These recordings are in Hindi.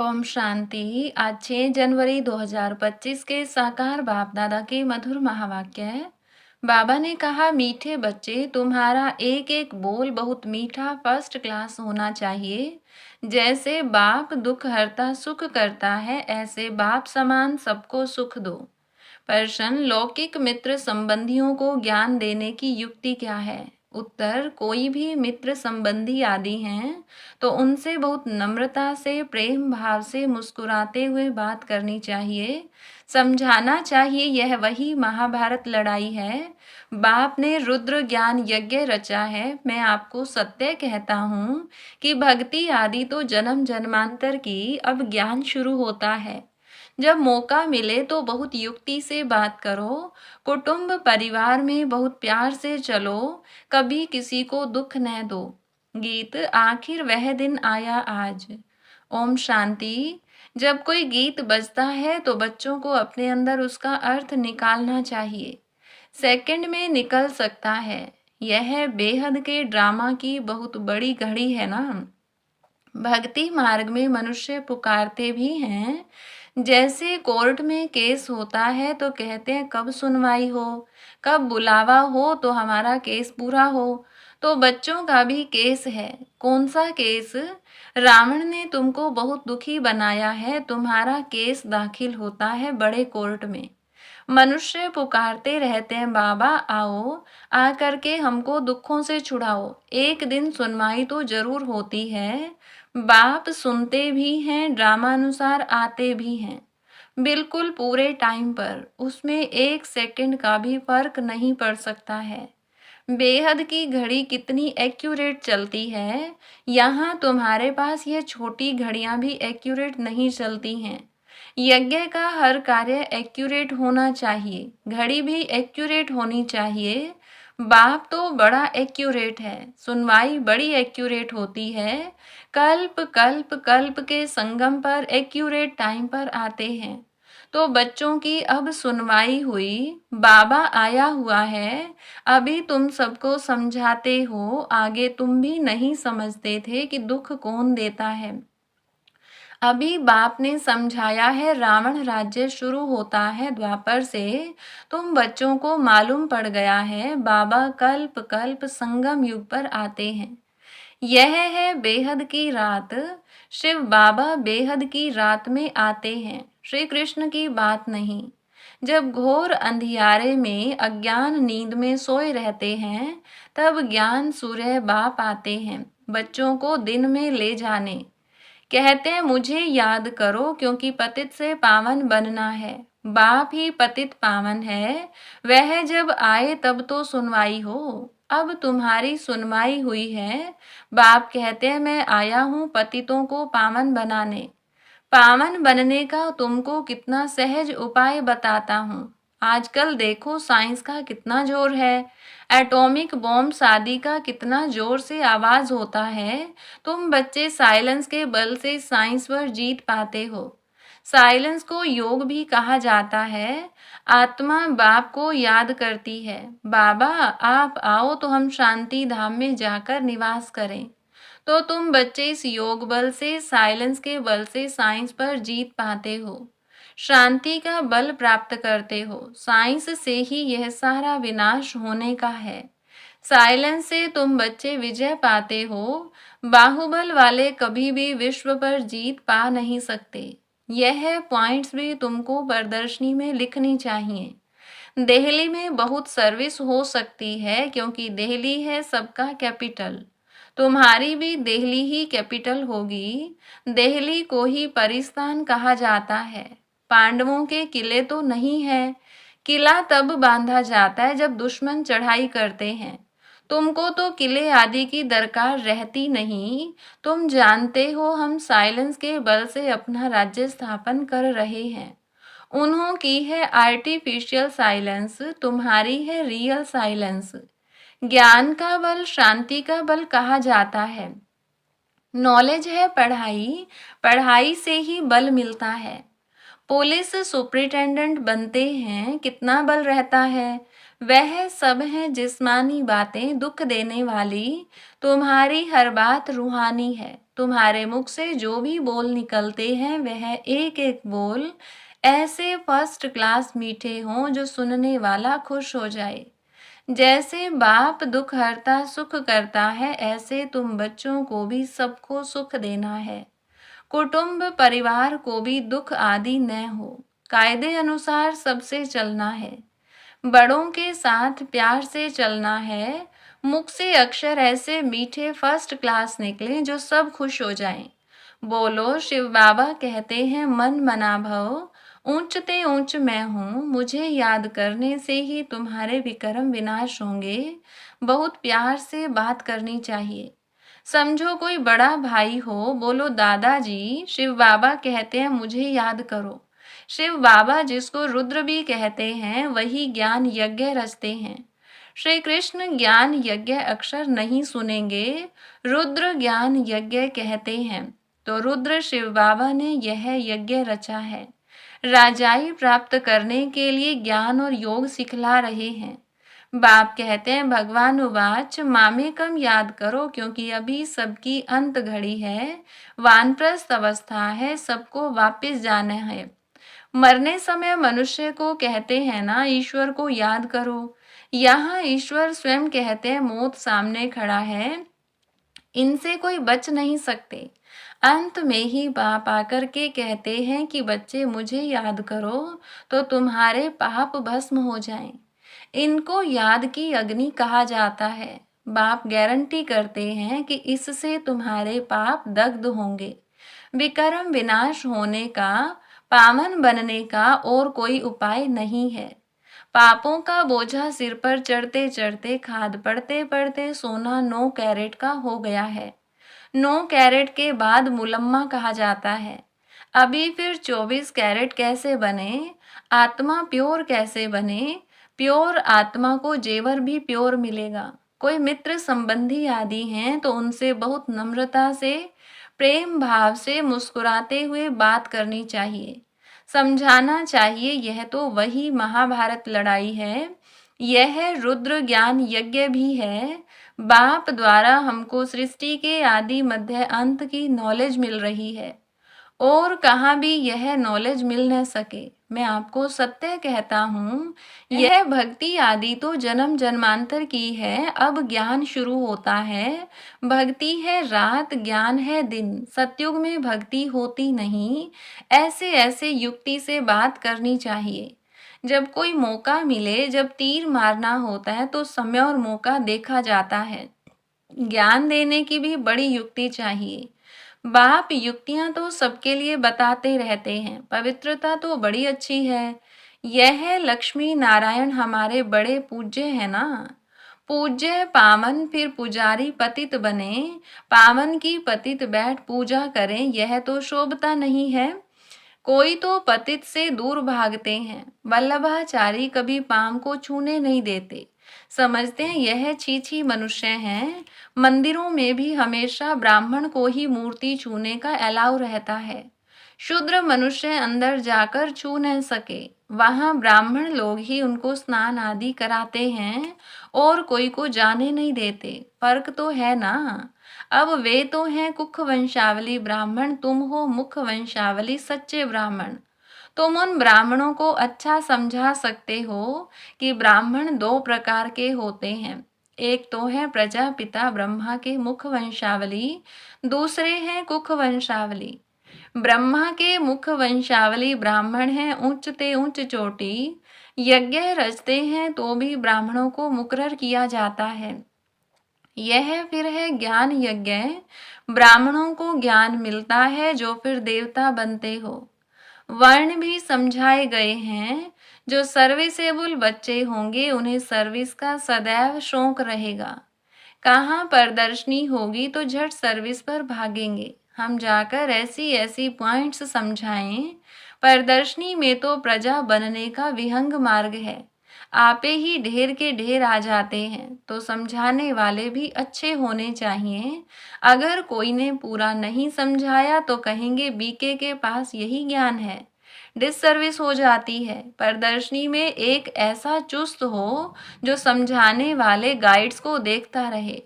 ओम शांति। आज 6 जनवरी 2025 के साकार बाप दादा के मधुर महावाक्य है। बाबा ने कहा, मीठे बच्चे, तुम्हारा एक एक बोल बहुत मीठा फर्स्ट क्लास होना चाहिए। जैसे बाप दुख हरता सुख करता है, ऐसे बाप समान सबको सुख दो। प्रश्न, लौकिक मित्र संबंधियों को ज्ञान देने की युक्ति क्या है? उत्तर, कोई भी मित्र संबंधी आदि हैं तो उनसे बहुत नम्रता से प्रेम भाव से मुस्कुराते हुए बात करनी चाहिए। समझाना चाहिए यह वही महाभारत लड़ाई है। बाप ने रुद्र ज्ञान यज्ञ रचा है। मैं आपको सत्य कहता हूँ कि भक्ति आदि तो जन्म जन्मांतर की, अब ज्ञान शुरू होता है। जब मौका मिले तो बहुत युक्ति से बात करो। कुटुंब परिवार में बहुत प्यार से चलो। कभी किसी को दुख न दो। गीत, आखिर वह दिन आया आज। ओम शांति। जब कोई गीत बजता है तो बच्चों को अपने अंदर उसका अर्थ निकालना चाहिए। सेकंड में निकल सकता है। यह बेहद के ड्रामा की बहुत बड़ी घड़ी है ना। भक्ति मार्ग में मनुष्य पुकारते भी हैं। जैसे कोर्ट में केस होता है तो कहते हैं कब सुनवाई हो, कब बुलावा हो तो हमारा केस पूरा हो। तो बच्चों का भी केस है। कौन सा केस? रावण ने तुमको बहुत दुखी बनाया है, तुम्हारा केस दाखिल होता है बड़े कोर्ट में। मनुष्य पुकारते रहते हैं, बाबा आओ, आ करके हमको दुखों से छुड़ाओ। एक दिन सुनवाई तो जरूर होती है। बाप सुनते भी हैं, ड्रामानुसार आते भी हैं, बिल्कुल पूरे टाइम पर। उसमें एक सेकंड का भी फर्क नहीं पड़ सकता है। बेहद की घड़ी कितनी एक्यूरेट चलती है। यहाँ तुम्हारे पास ये छोटी घड़ियां भी एक्यूरेट नहीं चलती हैं। यज्ञ का हर कार्य एक्यूरेट होना चाहिए, घड़ी भी एक्यूरेट होनी चाहिए। बाप तो बड़ा एक्यूरेट है, सुनवाई बड़ी एक्यूरेट होती है। कल्प कल्प कल्प के संगम पर एक्यूरेट टाइम पर आते हैं। तो बच्चों की अब सुनवाई हुई, बाबा आया हुआ है। अभी तुम सबको समझाते हो, आगे तुम भी नहीं समझते थे कि दुख कौन देता है। अभी बाप ने समझाया है, रावण राज्य शुरू होता है द्वापर से। तुम बच्चों को मालूम पड़ गया है, बाबा कल्प कल्प संगम युग पर आते हैं। यह है बेहद की रात। शिव बाबा बेहद की रात में आते हैं, श्री कृष्ण की बात नहीं। जब घोर अंधियारे में अज्ञान नींद में सोए रहते हैं, तब ज्ञान सूर्य बाप आते हैं बच्चों को दिन में ले जाने। कहते हैं मुझे याद करो क्योंकि पतित से पावन बनना है। बाप ही पतित पावन है। वह जब आए तब तो सुनवाई हो। अब तुम्हारी सुनवाई हुई है। बाप कहते हैं मैं आया हूँ पतितों को पावन बनाने। पावन बनने का तुमको कितना सहज उपाय बताता हूँ। आजकल देखो साइंस का कितना जोर है। एटॉमिक बॉम्ब शादी का कितना जोर से आवाज होता है। तुम बच्चे साइलेंस के बल से साइंस पर जीत पाते हो। साइलेंस को योग भी कहा जाता है। आत्मा बाप को याद करती है, बाबा आप आओ तो हम शांति धाम में जाकर निवास करें। तो तुम बच्चे इस योग बल से, साइलेंस के बल से साइंस पर जीत पाते हो, शांति का बल प्राप्त करते हो। साइंस से ही यह सारा विनाश होने का है। साइलेंस से तुम बच्चे विजय पाते हो। बाहुबल वाले कभी भी विश्व पर जीत पा नहीं सकते। यह पॉइंट्स भी तुमको प्रदर्शनी में लिखनी चाहिए। दिल्ली में बहुत सर्विस हो सकती है क्योंकि दिल्ली है सबका कैपिटल। तुम्हारी भी दिल्ली ही कैपिटल होगी। दिल्ली को ही परिस्थान कहा जाता है। पांडवों के किले तो नहीं है। किला तब बांधा जाता है जब दुश्मन चढ़ाई करते हैं। तुमको तो किले आदि की दरकार रहती नहीं। तुम जानते हो हम साइलेंस के बल से अपना राज्य स्थापन कर रहे हैं। उन्हों की है आर्टिफिशियल साइलेंस, तुम्हारी है रियल साइलेंस। ज्ञान का बल शांति का बल कहा जाता है। नॉलेज है पढ़ाई, पढ़ाई से ही बल मिलता है। पुलिस सुपरिटेंडेंट बनते हैं, कितना बल रहता है। वह सब हैं जिस्मानी बातें दुख देने वाली, तुम्हारी हर बात रूहानी है। तुम्हारे मुख से जो भी बोल निकलते हैं वह एक एक बोल ऐसे फर्स्ट क्लास मीठे हों जो सुनने वाला खुश हो जाए। जैसे बाप दुख हरता सुख करता है, ऐसे तुम बच्चों को भी सबको सुख देना है। कुटुंब परिवार को भी दुख आदि न हो, कायदे अनुसार सबसे चलना है। बड़ों के साथ प्यार से चलना है। मुख से अक्षर ऐसे मीठे फर्स्ट क्लास निकले जो सब खुश हो जाएं। बोलो शिव बाबा कहते हैं मन मना भव, ऊंचते ऊंच मैं हूँ, मुझे याद करने से ही तुम्हारे विक्रम विनाश होंगे। बहुत प्यार से बात करनी चाहिए। समझो कोई बड़ा भाई हो, बोलो दादाजी शिव बाबा कहते हैं मुझे याद करो। शिव बाबा जिसको रुद्र भी कहते हैं वही ज्ञान यज्ञ रचते हैं। श्री कृष्ण ज्ञान यज्ञ अक्षर नहीं सुनेंगे, रुद्र ज्ञान यज्ञ कहते हैं। तो रुद्र शिव बाबा ने यह यज्ञ रचा है। राजाई प्राप्त करने के लिए ज्ञान और योग सिखला रहे हैं। बाप कहते हैं भगवान उवाच मामेकम याद करो, क्योंकि अभी सबकी अंत घड़ी है, वानप्रस्थ अवस्था है, सबको वापस जाना है। मरने समय मनुष्य को कहते हैं ना ईश्वर को याद करो। यहाँ ईश्वर स्वयं कहते हैं मौत सामने खड़ा है, इनसे कोई बच नहीं सकते। अंत में ही बाप आकर के कहते हैं कि बच्चे मुझे याद करो तो तुम्हारे पाप भस्म हो जाएं। इनको याद की अग्नि कहा जाता है। बाप गारंटी करते हैं कि इससे तुम्हारे पाप दग्ध होंगे। विकर्म विनाश होने का, पावन बनने का और कोई उपाय नहीं है। पापों का बोझा सिर पर चढ़ते चढ़ते, खाद पड़ते पड़ते सोना 9 कैरेट का हो गया है। 9 कैरेट के बाद मुलम्मा कहा जाता है। अभी फिर 24 कैरेट कैसे बने? आत्मा प्योर कैसे बने? प्योर आत्मा को जेवर भी प्योर मिलेगा। कोई मित्र संबंधी आदि हैं तो उनसे बहुत नम्रता से, प्रेम भाव से मुस्कुराते हुए बात करनी चाहिए। समझाना चाहिए यह तो वही महाभारत लड़ाई है, यह रुद्र ज्ञान यज्ञ भी है। बाप द्वारा हमको सृष्टि के आदि मध्य अंत की नॉलेज मिल रही है और कहाँ भी यह नॉलेज मिल न सके। मैं आपको सत्य कहता हूँ, यह भक्ति आदि तो जन्म जन्मांतर की है, अब ज्ञान शुरू होता है। भक्ति है रात, ज्ञान है दिन। सतयुग में भक्ति होती नहीं। ऐसे ऐसे युक्ति से बात करनी चाहिए। जब कोई मौका मिले, जब तीर मारना होता है तो समय और मौका देखा जाता है। ज्ञान देने की भी बड़ी युक्ति चाहिए। बाप युक्तियां तो सबके लिए बताते रहते हैं। पवित्रता तो बड़ी अच्छी है। यह लक्ष्मी नारायण हमारे बड़े पूज्य है ना। पूज्य पावन फिर पुजारी पतित बने, पावन की पतित बैठ पूजा करें, यह तो शोभता नहीं है। कोई तो पतित से दूर भागते हैं। वल्लभाचारी कभी पाम को छूने नहीं देते, समझते हैं यह छीछी मनुष्य हैं। मंदिरों में भी हमेशा ब्राह्मण को ही मूर्ति छूने का अलाउ रहता है। शूद्र मनुष्य अंदर जाकर छू न सके, वहां ब्राह्मण लोग ही उनको स्नान आदि कराते हैं और कोई को जाने नहीं देते। फर्क तो है ना। अब वे तो हैं कुख वंशावली ब्राह्मण, तुम हो मुख वंशावली सच्चे ब्राह्मण। तुम उन ब्राह्मणों को अच्छा समझा सकते हो कि ब्राह्मण 2 प्रकार के होते हैं। एक तो है प्रजापिता ब्रह्मा के मुख वंशावली, दूसरे हैं कुख वंशावली। ब्रह्मा के मुख वंशावली ब्राह्मण हैं ऊंचते ऊंच चोटी। यज्ञ रचते हैं तो भी ब्राह्मणों को मुकर्रर किया जाता है। यह फिर है ज्ञान यज्ञ। ब्राह्मणों को ज्ञान मिलता है जो फिर देवता बनते हो। वर्ण भी समझाए गए हैं। जो सर्विसेबल बच्चे होंगे उन्हें सर्विस का सदैव शौक रहेगा। कहाँ प्रदर्शनी होगी तो झट सर्विस पर भागेंगे। हम जाकर ऐसी ऐसी पॉइंट्स समझाएं। प्रदर्शनी में तो प्रजा बनने का विहंग मार्ग है। आपे ही ढेर के ढेर आ जाते हैं, तो समझाने वाले भी अच्छे होने चाहिए। अगर कोई ने पूरा नहीं समझाया तो कहेंगे बीके के पास यही ज्ञान है। डिससर्विस हो जाती है। प्रदर्शनी में एक ऐसा चुस्त हो जो समझाने वाले गाइड्स को देखता रहे।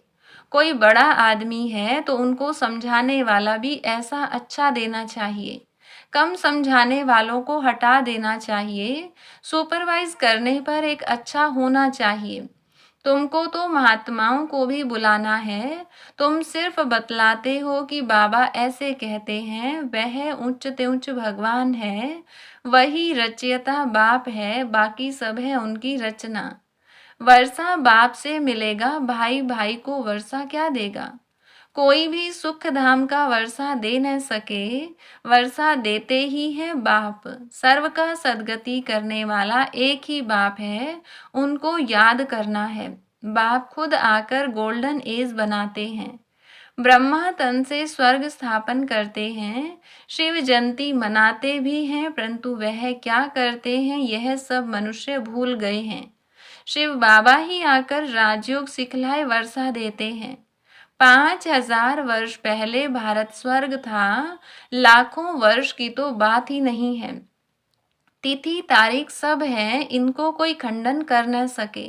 कोई बड़ा आदमी है तो उनको समझाने वाला भी ऐसा अच्छा देना चाहिए। कम समझाने वालों को हटा देना चाहिए। सुपरवाइज करने पर एक अच्छा होना चाहिए। तुमको तो महात्माओं को भी बुलाना है। तुम सिर्फ बतलाते हो कि बाबा ऐसे कहते हैं, वह उच्च ते उच्च भगवान है, वही रचयिता बाप है, बाकी सब है उनकी रचना। वर्षा बाप से मिलेगा, भाई भाई को वर्षा क्या देगा? कोई भी सुख धाम का वर्षा दे न सके, वर्षा देते ही है बाप। सर्व का सद्गति करने वाला एक ही बाप है, उनको याद करना है। बाप खुद आकर गोल्डन एज बनाते हैं। ब्रह्मा तन से स्वर्ग स्थापन करते हैं। शिव जयंती मनाते भी हैं, परंतु वह क्या करते हैं यह सब मनुष्य भूल गए हैं। शिव बाबा ही आकर राजयोग सिखलाए वर्षा देते हैं। 5000 वर्ष पहले भारत स्वर्ग था, लाखों वर्ष की तो बात ही नहीं है। तिथि तारीख सब है, इनको कोई खंडन कर न सके।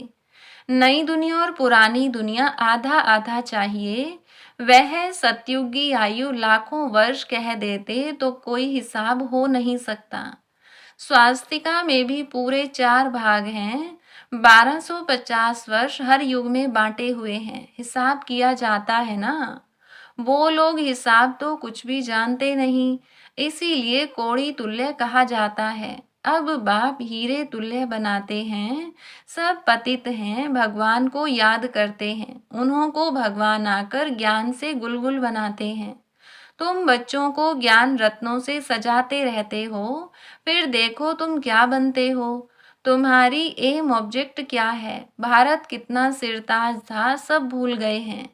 नई दुनिया और पुरानी दुनिया आधा आधा चाहिए। वह सतयुगी आयु लाखों वर्ष कह देते तो कोई हिसाब हो नहीं सकता। स्वास्तिका में भी पूरे 4 भाग हैं। 1250 वर्ष हर युग में बांटे हुए हैं। हिसाब किया जाता है ना। वो लोग हिसाब तो कुछ भी जानते नहीं, इसीलिए कौड़ी तुल्य कहा जाता है। अब बाप हीरे तुल्य बनाते हैं। सब पतित हैं, भगवान को याद करते हैं। उन्हों को भगवान आकर ज्ञान से गुलगुल बनाते हैं। तुम बच्चों को ज्ञान रत्नों से सजाते रहते हो, फिर देखो तुम क्या बनते हो। तुम्हारी एम ऑब्जेक्ट क्या है? भारत कितना सिरताज था, सब भूल गए हैं।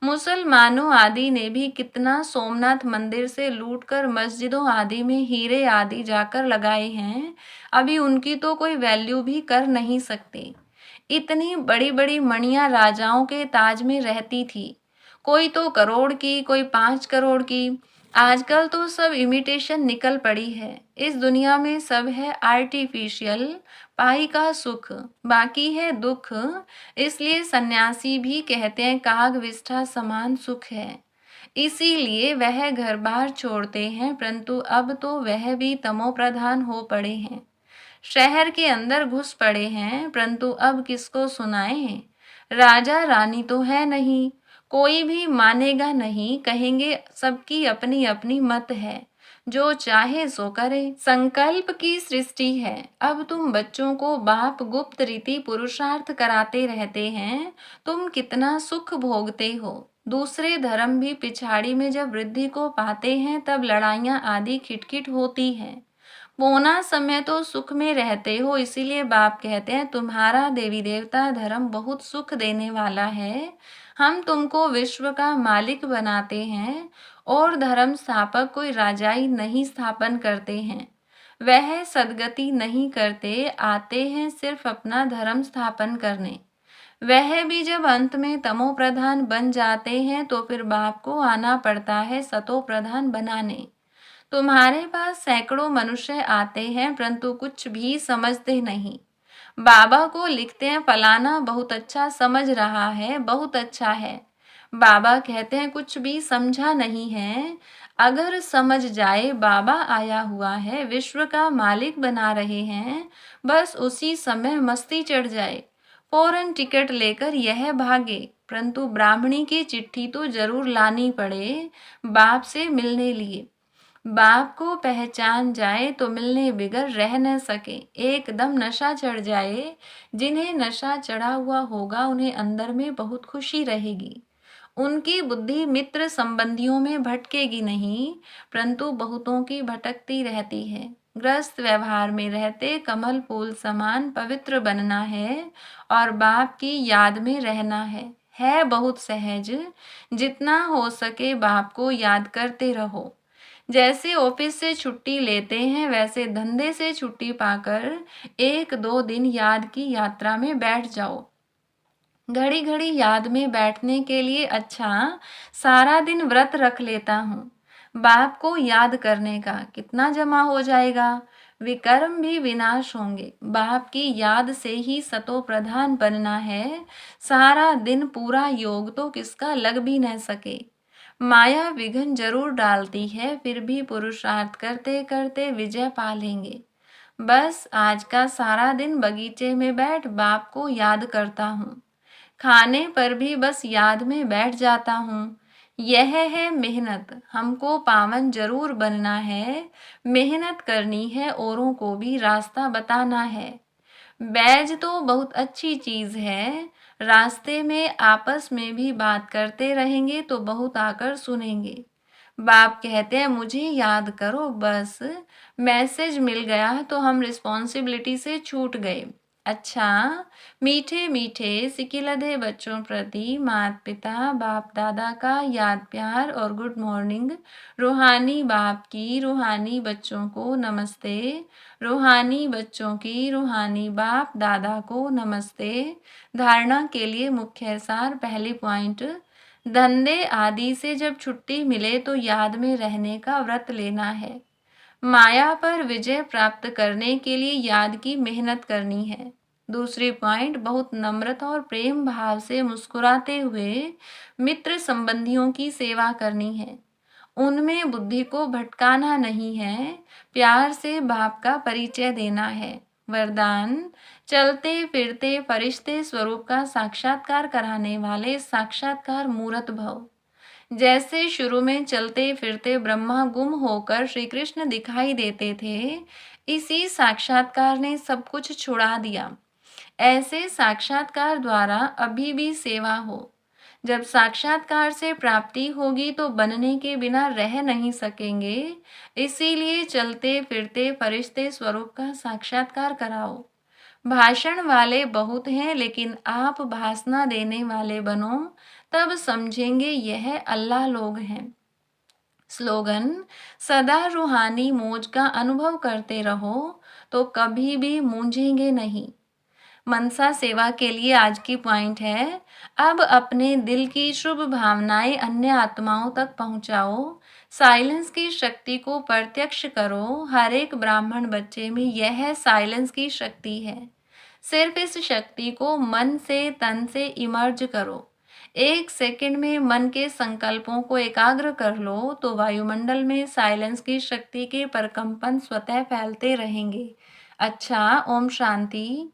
मुसलमानों आदि ने भी कितना सोमनाथ मंदिर से लूटकर मस्जिदों आदि में हीरे आदि जाकर लगाए हैं, अभी उनकी तो कोई वैल्यू भी कर नहीं सकते। इतनी बड़ी बड़ी मणियां राजाओं के ताज में रहती थी, कोई तो करोड़ की, कोई 5 करोड़ की। आजकल तो सब इमिटेशन निकल पड़ी है। इस दुनिया में सब है आर्टिफिशियल, पाई का सुख, बाकी है दुख। इसलिए सन्यासी भी कहते हैं काग विष्ठा समान सुख है। इसीलिए वह घर बार छोड़ते हैं, परंतु अब तो वह भी तमो प्रधान हो पड़े हैं। शहर के अंदर घुस पड़े हैं, परंतु अब किसको सुनाएं? राजा रानी तो है नहीं, कोई भी मानेगा नहीं, कहेंगे सबकी अपनी अपनी मत है, जो चाहे सो करे। संकल्प की सृष्टि है। अब तुम बच्चों को बाप गुप्त रीति पुरुषार्थ कराते रहते हैं, तुम कितना सुख भोगते हो। दूसरे धर्म भी पिछाड़ी में जब वृद्धि को पाते हैं, तब लड़ाइयाँ आदि खिटखिट होती हैं। पौना समय तो सुख में रहते हो, इसीलिए बाप कहते हैं तुम्हारा देवी देवता धर्म बहुत सुख देने वाला है। हम तुमको विश्व का मालिक बनाते हैं और धर्म स्थापक कोई राजाई नहीं स्थापन करते हैं। वह सदगति नहीं करते, आते हैं सिर्फ अपना धर्म स्थापन करने। वह भी जब अंत में तमो प्रधान बन जाते हैं तो फिर बाप को आना पड़ता है सतो प्रधान बनाने। तुम्हारे पास सैकड़ों मनुष्य आते हैं, परंतु कुछ भी समझते नहीं। बाबा को लिखते हैं फलाना बहुत अच्छा समझ रहा है, बहुत अच्छा है। बाबा कहते हैं कुछ भी समझा नहीं है। अगर समझ जाए बाबा आया हुआ है, विश्व का मालिक बना रहे हैं, बस उसी समय मस्ती चढ़ जाए, फौरन टिकट लेकर यह भागे। परंतु ब्राह्मणी की चिट्ठी तो जरूर लानी पड़े बाप से मिलने लिए। बाप को पहचान जाए तो मिलने बिगर रह न सके, एकदम नशा चढ़ जाए। जिन्हें नशा चढ़ा हुआ होगा उन्हें अंदर में बहुत खुशी रहेगी। उनकी बुद्धि मित्र संबंधियों में भटकेगी नहीं, परंतु बहुतों की भटकती रहती है। ग्रस्त व्यवहार में रहते कमल फूल समान पवित्र बनना है और बाप की याद में रहना है बहुत सहज। जितना हो सके बाप को याद करते रहो। जैसे ऑफिस से छुट्टी लेते हैं, वैसे धंधे से छुट्टी पाकर 1-2 दिन याद की यात्रा में बैठ जाओ। घड़ी घड़ी याद में बैठने के लिए अच्छा सारा दिन व्रत रख लेता हूँ। बाप को याद करने का कितना जमा हो जाएगा, विकर्म भी विनाश होंगे। बाप की याद से ही सतो प्रधान बनना है, सारा दिन पूरा योग तो किसका लग भी न सके। माया विघ्न जरूर डालती है, फिर भी पुरुषार्थ करते करते विजय पा लेंगे। बस आज का सारा दिन बगीचे में बैठ बाप को याद करता हूँ, खाने पर भी बस याद में बैठ जाता हूँ। यह है मेहनत, हमको पावन जरूर बनना है, मेहनत करनी है, औरों को भी रास्ता बताना है। बैज तो बहुत अच्छी चीज है, रास्ते में आपस में भी बात करते रहेंगे तो बहुत आकर सुनेंगे। बाप कहते हैं मुझे याद करो, बस मैसेज मिल गया तो हम रिस्पॉन्सिबिलिटी से छूट गए। अच्छा, मीठे मीठे सिकिलधे बच्चों प्रति माता पिता बाप दादा का याद प्यार और गुड मॉर्निंग। रूहानी बाप की रूहानी बच्चों को नमस्ते, रूहानी बच्चों की रूहानी बाप दादा को नमस्ते। धारणा के लिए मुख्य सार, पहली पॉइंट, धंधे आदि से जब छुट्टी मिले तो याद में रहने का व्रत लेना है। माया पर विजय प्राप्त करने के लिए याद की मेहनत करनी है। दूसरी पॉइंट, बहुत नम्रता और प्रेम भाव से मुस्कुराते हुए मित्र संबंधियों की सेवा करनी है। उनमें बुद्धि को भटकाना नहीं है, प्यार से बाप का परिचय देना है। वरदान, चलते फिरते फरिश्ते स्वरूप का साक्षात्कार कराने वाले साक्षात्कार मूर्त भव। जैसे शुरू में चलते फिरते ब्रह्मा गुम होकर श्री कृष्ण दिखाई देते थे, इसी साक्षात्कार ने सब कुछ छुड़ा दिया। ऐसे साक्षात्कार द्वारा अभी भी सेवा हो। जब साक्षात्कार से प्राप्ति होगी तो बनने के बिना रह नहीं सकेंगे, इसीलिए चलते फिरते फरिश्ते स्वरूप का साक्षात्कार कराओ। भाषण वाले बहुत हैं, लेकिन आप भाषणा देने वाले बनो, तब समझेंगे यह अल्लाह लोग हैं। स्लोगन, सदा रूहानी मौज का अनुभव करते रहो तो कभी भी मूंझेंगे नहीं। मनसा सेवा के लिए आज की पॉइंट है, अब अपने दिल की शुभ भावनाएं अन्य आत्माओं तक पहुंचाओ। साइलेंस की शक्ति को प्रत्यक्ष करो। हर एक ब्राह्मण बच्चे में यह साइलेंस की शक्ति है। सिर्फ इस शक्ति को मन से तन से इमर्ज करो। 1 सेकंड में मन के संकल्पों को एकाग्र कर लो तो वायुमंडल में साइलेंस की शक्ति के परकंपन स्वतः फैलते रहेंगे। अच्छा, ओम शांति।